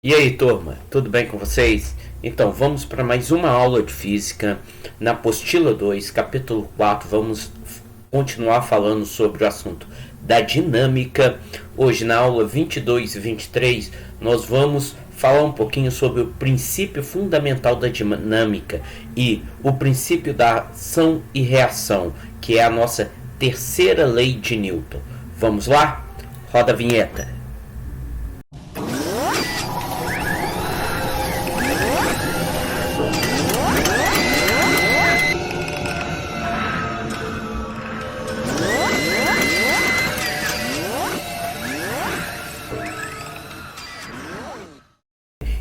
E aí, turma, tudo bem com vocês? Então, vamos para mais uma aula de física. Na apostila 2, capítulo 4, vamos continuar falando sobre o assunto da dinâmica. Hoje, na aula 22 e 23, nós vamos falar um pouquinho sobre o princípio fundamental da dinâmica e o princípio da ação e reação, que é a nossa terceira lei de Newton. Vamos lá? Roda a vinheta.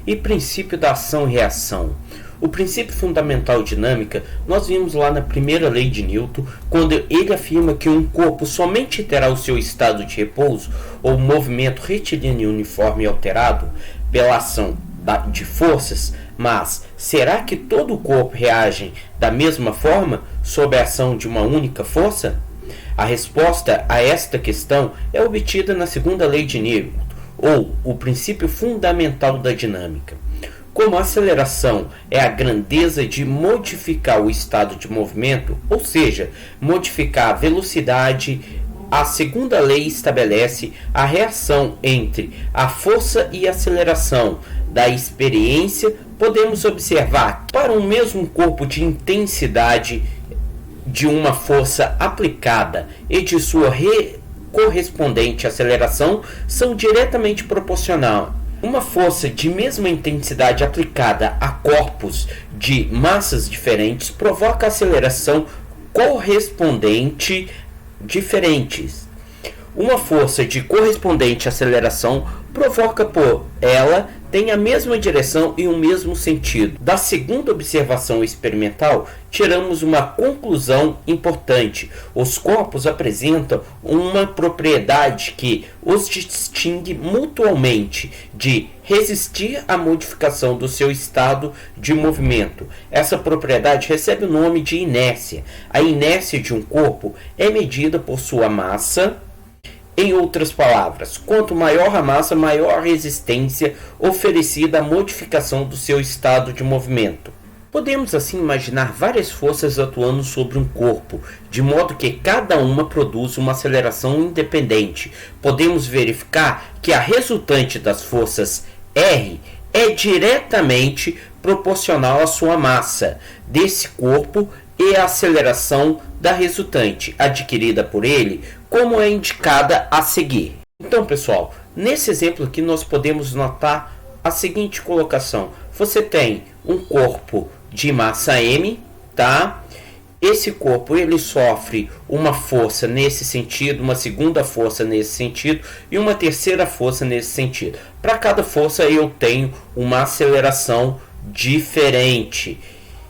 E princípio da ação e reação. O princípio fundamental de dinâmica nós vimos lá na primeira lei de Newton, quando ele afirma que um corpo somente terá o seu estado de repouso ou movimento retilíneo uniforme e alterado pela ação de forças, mas será que todo o corpo reage da mesma forma sob a ação de uma única força? A resposta a esta questão é obtida na segunda lei de Newton, ou o princípio fundamental da dinâmica. Como a aceleração é a grandeza de modificar o estado de movimento, ou seja, modificar a velocidade, a segunda lei estabelece a reação entre a força e a aceleração. Da experiência, podemos observar que para um mesmo corpo de intensidade de uma força aplicada e de sua correspondente aceleração são diretamente proporcionais. Uma força de mesma intensidade aplicada a corpos de massas diferentes provoca aceleração correspondente diferentes. Uma força de correspondente aceleração provoca por ela tem a mesma direção e o mesmo sentido. Da segunda observação experimental, tiramos uma conclusão importante. Os corpos apresentam uma propriedade que os distingue mutuamente de resistir à modificação do seu estado de movimento. Essa propriedade recebe o nome de inércia. A inércia de um corpo é medida por sua massa. Em outras palavras, quanto maior a massa, maior a resistência oferecida à modificação do seu estado de movimento. Podemos assim imaginar várias forças atuando sobre um corpo, de modo que cada uma produz uma aceleração independente. Podemos verificar que a resultante das forças R é diretamente proporcional à sua massa desse corpo e a aceleração da resultante, adquirida por ele, como é indicada a seguir. Então, pessoal, nesse exemplo aqui nós podemos notar a seguinte colocação. Você tem um corpo de massa M, tá? Esse corpo ele sofre uma força nesse sentido, uma segunda força nesse sentido e uma terceira força nesse sentido. Para cada força eu tenho uma aceleração diferente.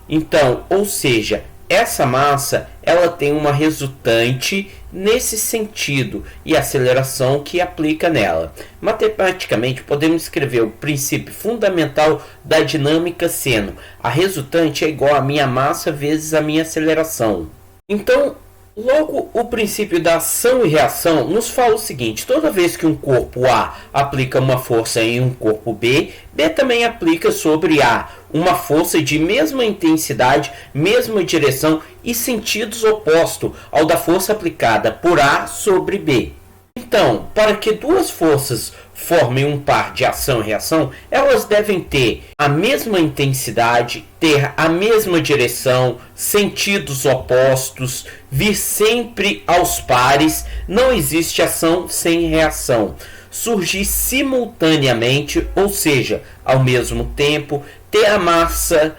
Então, ou seja, essa massa ela tem uma resultante nesse sentido e a aceleração que aplica nela. Matematicamente, podemos escrever o princípio fundamental da dinâmica sendo a resultante é igual a minha massa vezes a minha aceleração. Então, logo, o princípio da ação e reação nos fala o seguinte: toda vez que um corpo A aplica uma força em um corpo B, B também aplica sobre A uma força de mesma intensidade, mesma direção e sentidos opostos ao da força aplicada por A sobre B. Então, para que duas forças formem um par de ação e reação, elas devem ter a mesma intensidade, ter a mesma direção, sentidos opostos, vir sempre aos pares. Não existe ação sem reação. Surgir simultaneamente, ou seja, ao mesmo tempo, ter a massa,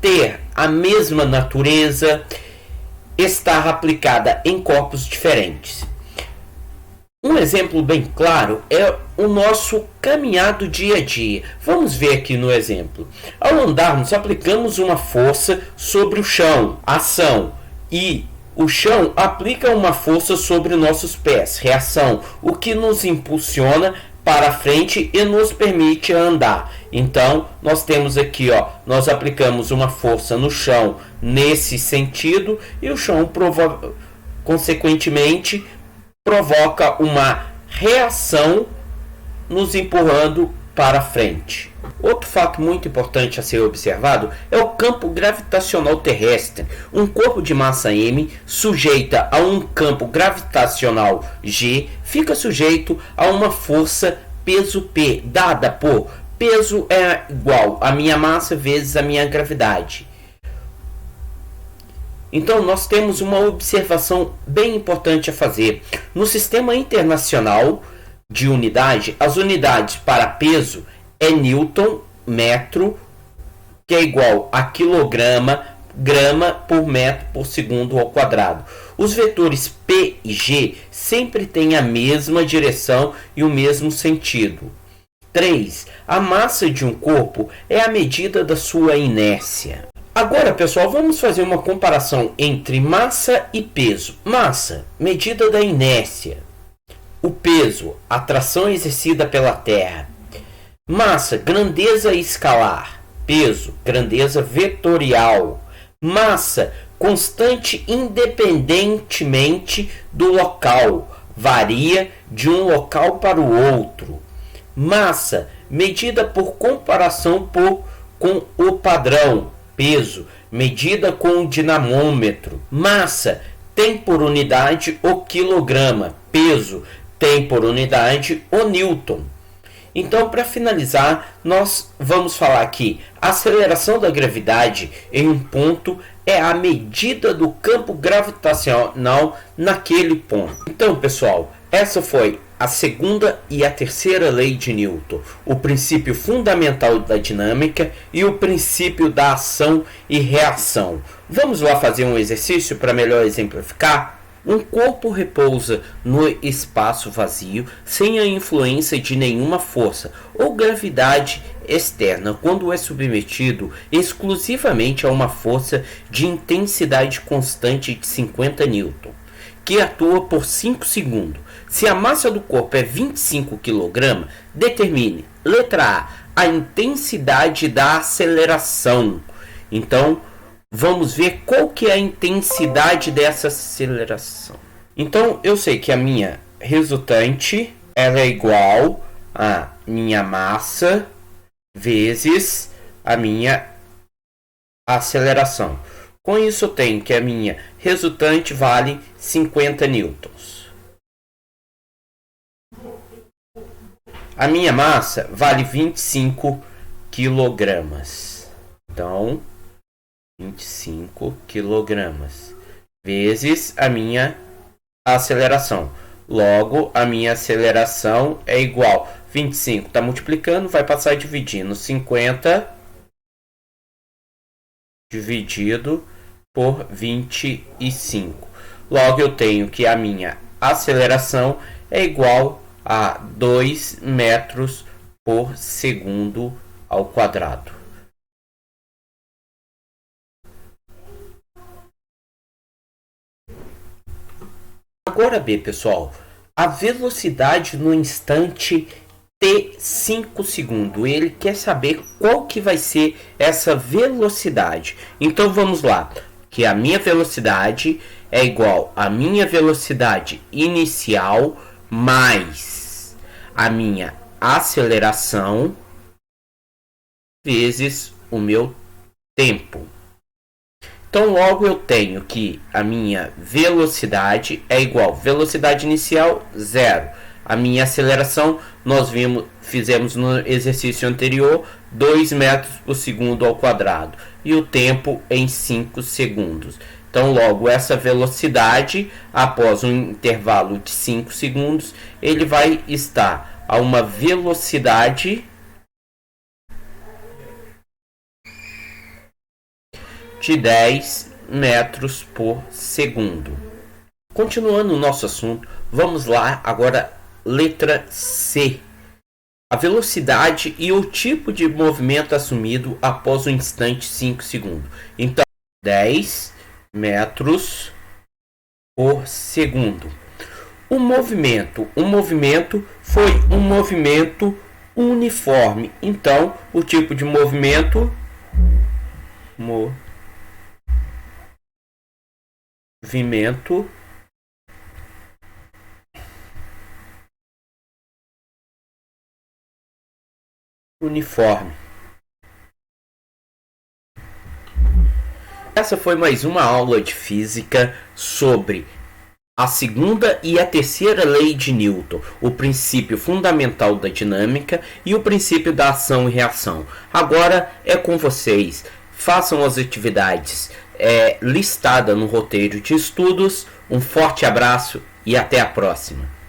ter a mesma natureza, estar aplicada em corpos diferentes. Um exemplo bem claro é o nosso caminhar do dia a dia. Vamos ver aqui no exemplo. Ao andarmos, aplicamos uma força sobre o chão, ação, e o chão aplica uma força sobre nossos pés, reação, o que nos impulsiona para frente e nos permite andar. Então, nós temos aqui, nós aplicamos uma força no chão nesse sentido e o chão consequentemente provoca uma reação nos empurrando para frente. Outro fato muito importante a ser observado é o campo gravitacional terrestre. Um corpo de massa m sujeita a um campo gravitacional g fica sujeito a uma força peso P, dada por peso é igual a minha massa vezes a minha gravidade. Então nós temos uma observação bem importante a fazer. No sistema internacional de unidade, as unidades para peso é Newton, metro, que é igual a quilograma, grama por metro por segundo ao quadrado. Os vetores P e G sempre têm a mesma direção e o mesmo sentido. 3. A massa de um corpo é a medida da sua inércia. Agora, pessoal, vamos fazer uma comparação entre massa e peso. Massa, medida da inércia. O peso, atração exercida pela Terra. Massa, grandeza escalar. Peso, grandeza vetorial. Massa, constante independentemente do local. Varia de um local para o outro. Massa, medida por comparação com o padrão. Peso, medida com o dinamômetro. Massa, tem por unidade o quilograma. Peso, tem por unidade o Newton. Então, para finalizar, nós vamos falar que a aceleração da gravidade em um ponto é a medida do campo gravitacional naquele ponto. Então, pessoal, essa foi a segunda e a terceira lei de Newton, o princípio fundamental da dinâmica e o princípio da ação e reação. Vamos lá fazer um exercício para melhor exemplificar? Um corpo repousa no espaço vazio sem a influência de nenhuma força ou gravidade externa quando é submetido exclusivamente a uma força de intensidade constante de 50 Newton, que atua por 5 segundos. Se a massa do corpo é 25 kg, determine, letra A intensidade da aceleração. Então, vamos ver qual que é a intensidade dessa aceleração. Então, eu sei que a minha resultante ela é igual a minha massa vezes a minha aceleração. Com isso, eu tenho que a minha resultante vale 50 newtons. A minha massa vale 25 quilogramas. Então, 25 quilogramas vezes a minha aceleração. Logo, a minha aceleração é igual 25. Está multiplicando, vai passar dividindo 50 dividido por 25. Logo, eu tenho que a minha aceleração é igual a 2 metros por segundo ao quadrado. Agora B, pessoal, a velocidade no instante T 5 segundos. Ele quer saber qual que vai ser essa velocidade. Então vamos lá, que a minha velocidade é igual à minha velocidade inicial mais a minha aceleração vezes o meu tempo. Então logo eu tenho que a minha velocidade é igual velocidade inicial 0. A minha aceleração nós fizemos no exercício anterior 2 metros por segundo ao quadrado e o tempo em 5 segundos. Então logo essa velocidade após um intervalo de 5 segundos ele vai estar a uma velocidade de 10 metros por segundo. Continuando o nosso assunto, vamos lá agora, letra C. A velocidade e o tipo de movimento assumido após o instante 5 segundos. Então, 10 metros por segundo. O movimento foi um movimento uniforme. Então, o tipo de movimento uniforme. Essa foi mais uma aula de física sobre a segunda e a terceira lei de Newton, o princípio fundamental da dinâmica e o princípio da ação e reação. Agora é com vocês. Façam as atividades listadas no roteiro de estudos. Um forte abraço e até a próxima.